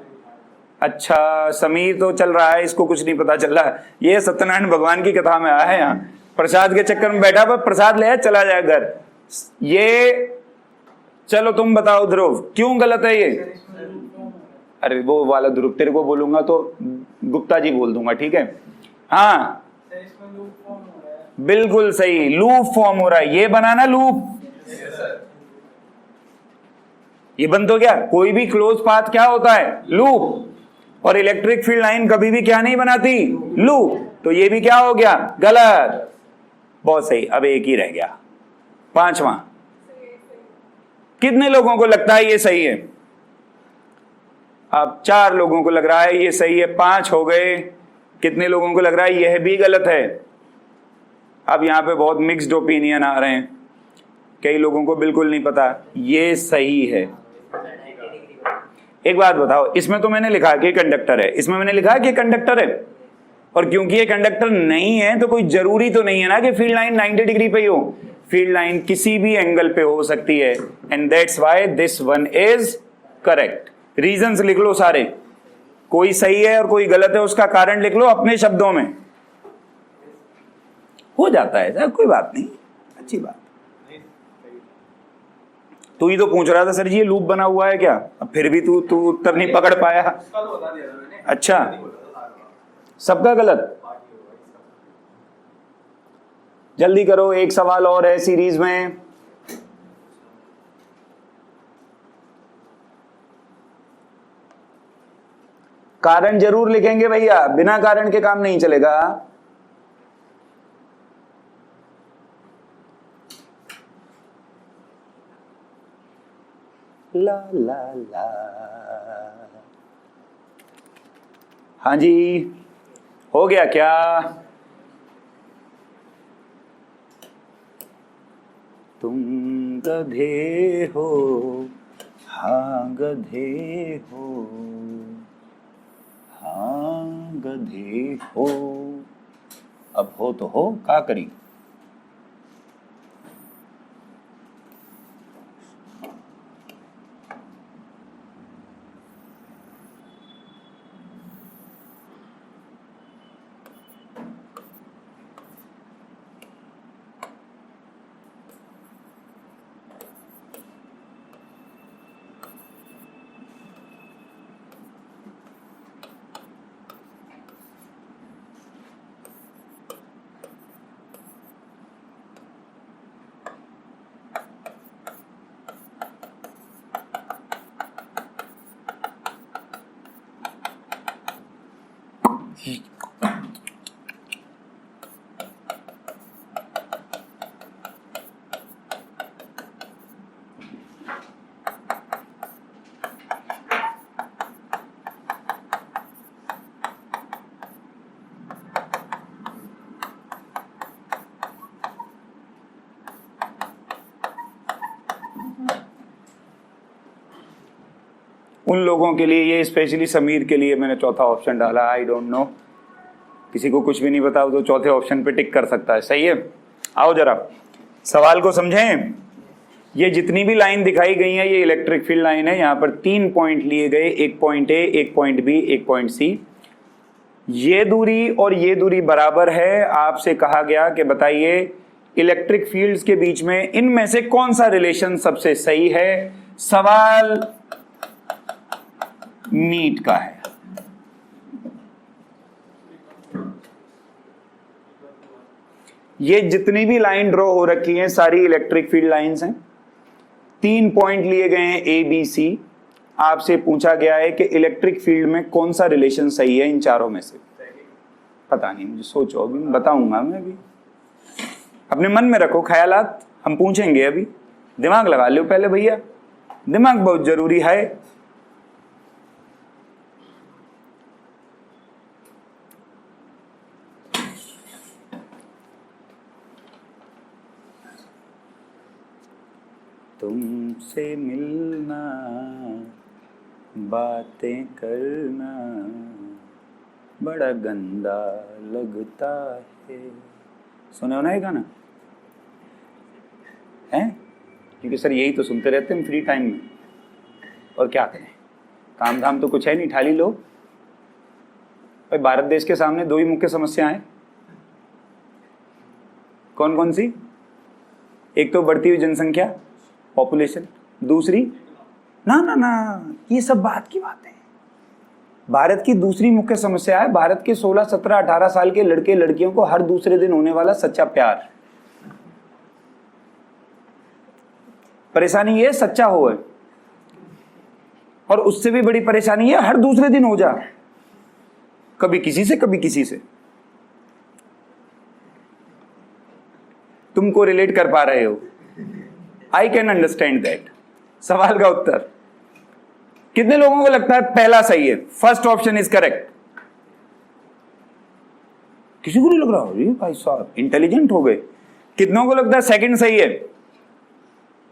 अच्छा, समीर तो चल रहा है, इसको कुछ नहीं पता चल रहा। ये सत्यनारायण भगवान की कथा में आया है, यहाँ प्रसाद के चक्कर में बैठा, पर प्रसाद ले चला जाए घर। ये चलो तुम बताओ ध्रुव, क्यों गलत है ये? अरे वो वाला ध्रुव, तेरे को बोलूंगा तो गुप्ता जी बोल दूंगा, ठीक है? हाँ बिल्कुल सही, लूप फॉर्म हो रहा है। ये बनाना लूप, ये बन तो क्या, कोई भी क्लोज पाथ क्या होता है? लूप। और इलेक्ट्रिक फील्ड लाइन कभी भी क्या नहीं बनाती? लूप। तो ये भी क्या हो गया? गलत। बहुत सही। अब एक ही रह गया, पांचवा। कितने लोगों को लगता है ये सही है? अब 4 लोगों को लग रहा है ये सही है, 5 हो गए। कितने लोगों को लग रहा है यह भी गलत है? अब यहां पे बहुत मिक्स्ड ओपिनियन आ रहे हैं। कई लोगों को बिल्कुल नहीं पता ये सही है। एक बात बताओ, इसमें तो मैंने लिखा कि कंडक्टर है, इसमें मैंने लिखा कि कंडक्टर है, और क्योंकि ये कंडक्टर नहीं है तो कोई जरूरी तो नहीं है ना कि फील्ड लाइन 90 डिग्री पे ही हो। फील्ड लाइन किसी भी एंगल पे हो सकती है, and that's why this one is correct. Reasons लिख लो सारे, कोई सही है और कोई गलत है, उसका कारण लिख लो अपने शब्दों में। हो जाता है सर, कोई बात नहीं, अच्छी बात। तू ही तो पूछ रहा था सर जी ये लूप बना हुआ है क्या, अब फिर भी तू उत्तर नहीं पकड़ पाया। अच्छा, सबका गलत। जल्दी करो, एक सवाल और है सीरीज में। कारण जरूर लिखेंगे भैया, बिना कारण के काम नहीं चलेगा। ला ला ला। हाँ जी, हो गया क्या? तुम गधे हो, हाँ गधे हो, हाँ गधे हो। अब हो तो हो, क्या करी। उन लोगों के लिए, ये स्पेशली समीर के लिए मैंने चौथा ऑप्शन डाला, आई डोंट नो। किसी को कुछ भी नहीं बताओ तो चौथे ऑप्शन पे टिक कर सकता है। सही है, आओ जरा सवाल को समझें। ये जितनी भी लाइन दिखाई गई है ये इलेक्ट्रिक फील्ड लाइन है। यहाँ पर 3 पॉइंट लिए गए, एक पॉइंट ए, एक पॉइंट बी, एक पॉइंट सी। ये दूरी और ये दूरी बराबर है। आपसे कहा गया कि बताइए इलेक्ट्रिक फील्ड्स के बीच में इनमें से कौन सा रिलेशन सबसे सही है। सवाल नीट का है। ये जितनी भी लाइन ड्रॉ हो रखी हैं सारी इलेक्ट्रिक फील्ड लाइंस हैं। 3 पॉइंट लिए गए हैं ए बी सी। आपसे पूछा गया है कि इलेक्ट्रिक फील्ड में कौन सा रिलेशन सही है इन चारों में से। पता नहीं, मुझे सोचो, अभी बताऊंगा मैं। अभी अपने मन में रखो ख्यालात, हम पूछेंगे अभी। दिमाग लगा लो पहले भैया, दिमाग बहुत जरूरी है। तुमसे मिलना, बातें करना बड़ा गंदा लगता है। सुने हो ना ये गाना है? क्योंकि सर यही तो सुनते रहते हैं फ्री टाइम में, और क्या करें, काम धाम तो कुछ है नहीं, ठाली लो। भाई भारत देश के सामने 2 ही मुख्य समस्याएं हैं। कौन कौन सी? एक तो बढ़ती हुई जनसंख्या, पॉपुलेशन। दूसरी ना ना ना, ये सब बात की बात है। भारत की दूसरी मुख्य समस्या है भारत के 16, 17, 18 साल के लड़के लड़कियों को हर दूसरे दिन होने वाला सच्चा प्यार। परेशानी ये सच्चा हो है, और उससे भी बड़ी परेशानी है हर दूसरे दिन हो जा, कभी किसी से कभी किसी से। तुमको रिलेट कर पा रहे हो? I can understand that. सवाल का उत्तर कितने लोगों को लगता है पहला सही है? First option is correct. किसी को नहीं लग रहा? अरे भाई साहब इंटेलिजेंट हो गए। कितनों को लगता है सेकंड सही है?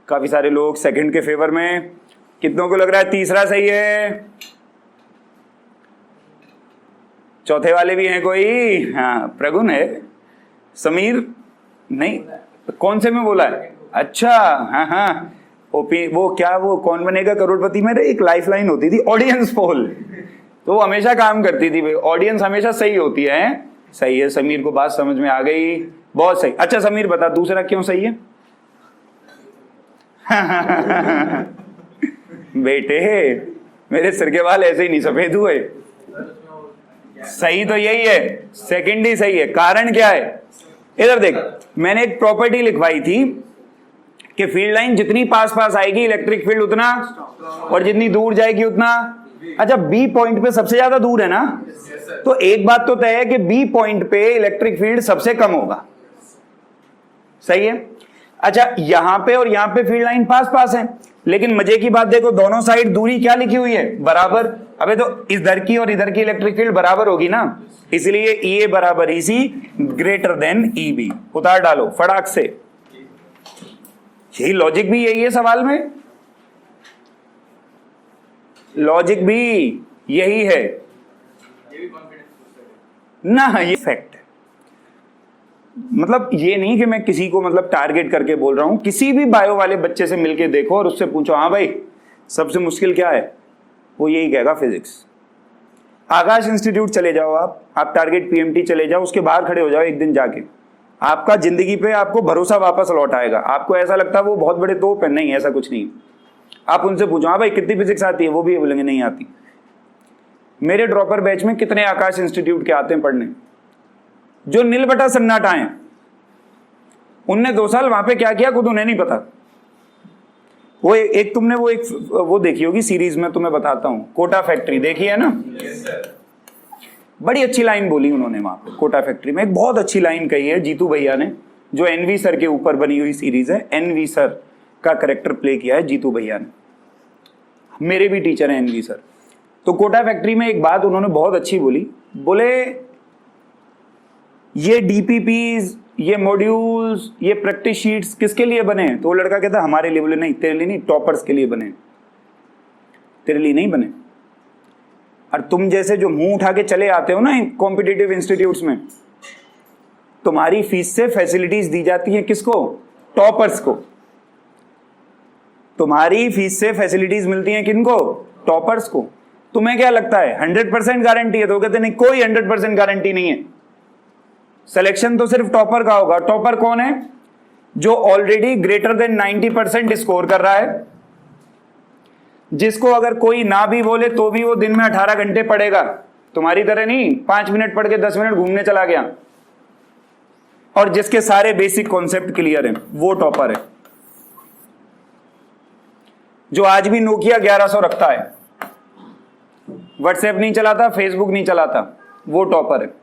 काफी सारे लोग सेकंड के फेवर में। कितनों को लग रहा है तीसरा सही है? चौथे वाले भी हैं कोई? हाँ, प्रगुण है। समीर नहीं, कौन से में बोला है? अच्छा, हाँ हाँ, वो क्या, वो कौन बनेगा करोड़पति में एक लाइफ लाइन होती थी, ऑडियंस पोल, तो वो हमेशा काम करती थी भाई। ऑडियंस हमेशा सही होती है। सही है, समीर को बात समझ में आ गई, बहुत सही। अच्छा समीर बता दूसरा क्यों सही है? बेटे मेरे सिर के बाल ऐसे ही नहीं सफेद हुए। सही तो यही है, सेकंड ही सही है। कारण क्या है? इधर देख, मैंने एक प्रॉपर्टी लिखवाई थी कि फील्ड लाइन जितनी पास पास आएगी इलेक्ट्रिक फील्ड उतना, और जितनी दूर जाएगी उतना। अच्छा, बी पॉइंट पे सबसे ज्यादा दूर है ना, तो एक बात तो तय है कि बी पॉइंट पे इलेक्ट्रिक फील्ड सबसे कम होगा। सही है। अच्छा, यहां पे और यहां पे फील्ड लाइन पास पास है, लेकिन मजे की बात देखो दोनों साइड दूरी क्या लिखी हुई है? बराबर। अबे तो इधर की और इधर की इलेक्ट्रिक फील्ड बराबर होगी ना, इसलिए E A बराबर EC ग्रेटर देन EB। उतार डालो फटाक से। यही लॉजिक भी यही है सवाल में, लॉजिक भी यही है ना, ये फैक्ट है। मतलब ये नहीं कि मैं किसी को मतलब टारगेट करके बोल रहा हूं। किसी भी बायो वाले बच्चे से मिलके देखो और उससे पूछो, हाँ भाई सबसे मुश्किल क्या है, वो यही कहेगा फिजिक्स। आकाश इंस्टीट्यूट चले जाओ आप टारगेट PMT चले जाओ, उसके बाहर खड़े हो जाओ एक दिन जाके, आपका जिंदगी पे आपको भरोसा वापस लौट आएगा। आपको ऐसा लगता है वो बहुत बड़े तोप है, नहीं ऐसा कुछ नहीं। आप उनसे पूछो, हाँ भाई कितनी फिजिक्स आती है, वो भी बोलेंगे नहीं आती। मेरे ड्रॉपर बैच में कितने आकाश इंस्टीट्यूट के आते हैं पढ़ने, जो नील बटा सन्नाटा है। उनने 2 साल वहां पे क्या किया खुद उन्हें नहीं पता। वो एक तुमने वो देखी होगी सीरीज में, तुम्हें बताता हूं, कोटा फैक्ट्री देखी है ना? yes, बड़ी अच्छी लाइन बोली उन्होंने वहां पे कोटा फैक्ट्री में। एक बहुत अच्छी लाइन कही है जीतू भैया ने, जो NV सर के ऊपर बनी हुई सीरीज है। NV सर का कैरेक्टर प्ले किया है जीतू भैया ने, मेरे भी टीचर हैं NV सर। तो कोटा फैक्ट्री में एक बात उन्होंने बहुत अच्छी बोली, बोले ये DPPs, ये मॉड्यूल्स, ये प्रैक्टिस शीट्स किसके लिए बने? तो वो लड़का कहता हमारे लिए। बोले नहीं, तेरे लिए नहीं, टॉपर्स के लिए बने, तेरे लिए नहीं बने। और तुम जैसे जो मुंह उठा के चले आते हो ना कॉम्पिटिटिव इंस्टीट्यूट्स में, तुम्हारी फीस से फैसिलिटीज दी जाती है किसको? टॉपर्स को। तुम्हारी फीस से फैसिलिटीज मिलती हैं किनको? टॉपर्स को। तुम्हें क्या लगता है 100% गारंटी है? तो कहते नहीं, कोई 100% गारंटी नहीं है। सिलेक्शन तो सिर्फ टॉपर का होगा। टॉपर कौन है? जो ऑलरेडी ग्रेटर देन 90% स्कोर कर रहा है, जिसको अगर कोई ना भी बोले तो भी वो दिन में 18 घंटे पढ़ेगा। तुम्हारी तरह नहीं 5 मिनट पढ़ के 10 मिनट घूमने चला गया। और जिसके सारे बेसिक कॉन्सेप्ट क्लियर हैं, वो टॉपर है। जो आज भी नोकिया 1100 रखता है, व्हाट्सएप नहीं चलाता, फेसबुक नहीं चलाता, वो टॉपर है।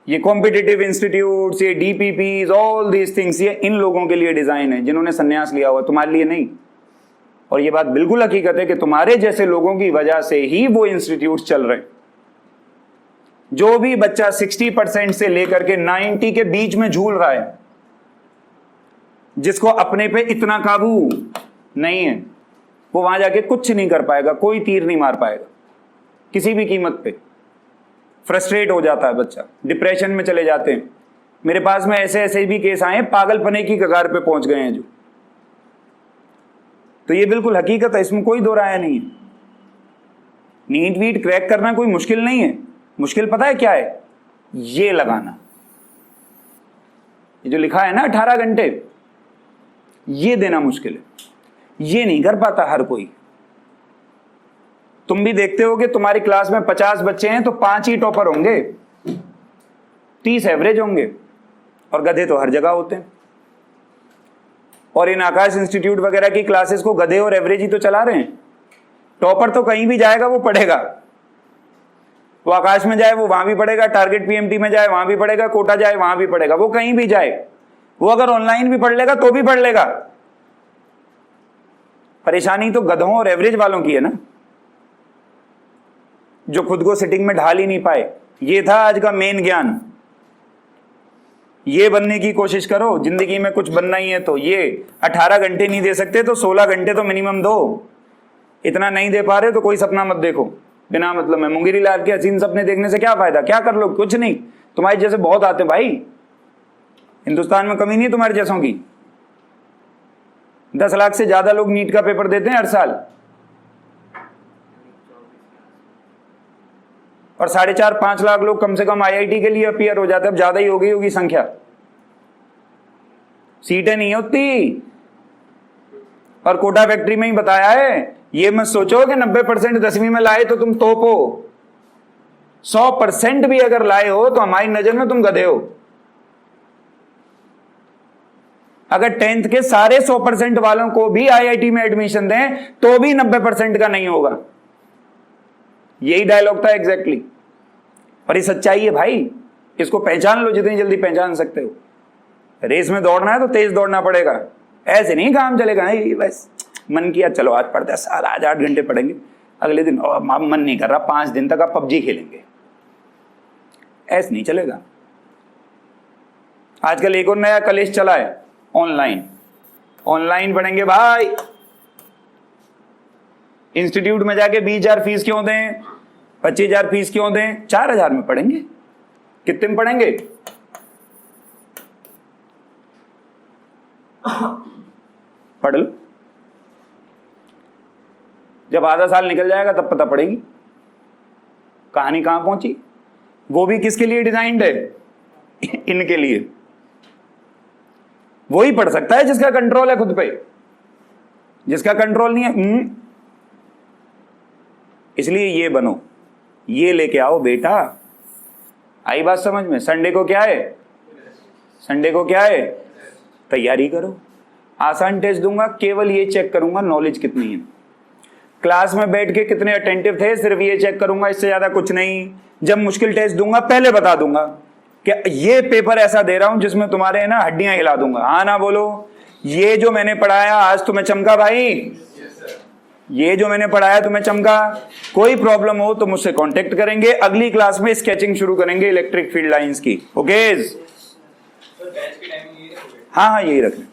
ये कॉम्पिटिटिव इंस्टीट्यूट्स, ये डीपीपीज, ऑल दीज थिंग्स, ये इन लोगों के लिए डिजाइन है जिन्होंने संन्यास लिया हुआ, तुम्हारे लिए नहीं। और ये बात बिल्कुल हकीकत है कि तुम्हारे जैसे लोगों की वजह से ही वो इंस्टीट्यूट चल रहे हैं। जो भी बच्चा 60% से लेकर के 90 के बीच में झूल रहा है, जिसको अपने पे इतना काबू नहीं है, वो वहां जाके कुछ नहीं कर पाएगा, कोई तीर नहीं मार पाएगा किसी भी कीमत पे। फ्रस्ट्रेट हो जाता है बच्चा, डिप्रेशन में चले जाते हैं। मेरे पास में ऐसे ऐसे भी केस आए, पागलपने की कगार पे पहुंच गए हैं जो। तो ये बिल्कुल हकीकत है, इसमें कोई दो राय नहीं है। नीट वीट क्रैक करना कोई मुश्किल नहीं है। मुश्किल पता है क्या है? ये लगाना, ये जो लिखा है ना 18 घंटे, ये देना मुश्किल है। ये नहीं कर पाता हर कोई। तुम भी देखते हो कि तुम्हारी क्लास में 50 बच्चे हैं तो 5 ही टॉपर होंगे, 30 एवरेज होंगे, और गधे तो हर जगह होते हैं। और इन आकाश इंस्टीट्यूट वगैरह की क्लासेस को गधे और एवरेज ही तो चला रहे हैं। टॉपर तो कहीं भी जाएगा वो पढ़ेगा। वो आकाश में जाए वो वहां भी पढ़ेगा, टारगेट पीएमटी में जाए वहां भी पढ़ेगा, कोटा जाए वहां भी पढ़ेगा, वो कहीं भी जाए। वो अगर ऑनलाइन भी पढ़ लेगा तो भी पढ़ लेगा। परेशानी तो गधों और एवरेज वालों की है ना, जो खुद को सिटिंग में ढाल ही नहीं पाए। ये था आज का मेन ज्ञान। ये बनने की कोशिश करो, जिंदगी में कुछ बनना ही है तो। ये 18 घंटे नहीं दे सकते तो 16 घंटे तो मिनिमम दो। इतना नहीं दे पा रहे तो कोई सपना मत देखो बिना मतलब में। मुंगेरी लाल के हसीन सपने देखने से क्या फायदा? क्या कर लो? कुछ नहीं। तुम्हारे जैसे बहुत आते भाई, हिंदुस्तान में कमी नहीं है तुम्हारे जैसों की। 10 लाख से ज्यादा लोग नीट का पेपर देते हैं हर साल, और 4.5-5 लाख लोग कम से कम आईआईटी के लिए अपीयर हो जाते हैं। अब ज्यादा ही हो गई होगी संख्या, सीटें नहीं होती। और कोटा फैक्ट्री में ही बताया है। ये मत सोचो कि 90% 10वीं में लाए तो तुम तोप हो। 100% भी अगर लाए हो तो हमारी नजर में तुम गधे हो। अगर 10th के सारे 100% वालों को भी आईआईटी में एडमिशन दें तो भी 90% का नहीं होगा। यही डायलॉग था एग्जैक्टली। और ये सच्चाई है भाई, इसको पहचान लो जितनी जल्दी पहचान सकते हो। रेस में दौड़ना है तो तेज दौड़ना पड़ेगा, ऐसे नहीं काम चलेगा। बस मन किया चलो आज पढ़ते हैं, सारा आज 8 घंटे पढ़ेंगे, अगले दिन मन नहीं कर रहा 5 दिन तक आप पबजी खेलेंगे, ऐसे नहीं चलेगा। आजकल एक और नया कलेश चला है, ऑनलाइन। ऑनलाइन पढ़ेंगे भाई, इंस्टीट्यूट में जाके 20,000 फीस क्यों दें, 25,000 फीस क्यों दें? 4,000 में पढ़ेंगे। कितने में पढ़ेंगे? पढ़ लो, जब आधा साल निकल जाएगा तब पता पड़ेगी कहानी कहां पहुंची। वो भी किसके लिए डिजाइंड है? इनके लिए। वो ही पढ़ सकता है जिसका कंट्रोल है खुद पे, जिसका कंट्रोल नहीं है। इसलिए ये बनो, ये लेके आओ बेटा। आई बात समझ में? संडे को क्या है? संडे को क्या है? तैयारी करो। आसान टेस्ट दूंगा, केवल ये चेक करूंगा नॉलेज कितनी है। क्लास में बैठ के कितने अटेंटिव थे, सिर्फ ये चेक करूंगा, इससे ज्यादा कुछ नहीं। जब मुश्किल टेस्ट दूंगा पहले बता दूंगा कि ये पेपर ऐसा दे रहा हूं जिसमें तुम्हारे ना हड्डियां हिला दूंगा। हाँ ना बोलो? ये जो मैंने पढ़ाया आज तुम्हें चमका भाई? ये जो मैंने पढ़ाया तुम्हें चमका? कोई प्रॉब्लम हो तो मुझसे कांटेक्ट करेंगे। अगली क्लास में स्केचिंग शुरू करेंगे इलेक्ट्रिक फील्ड लाइंस की। ओके? हाँ हाँ, यही रखना।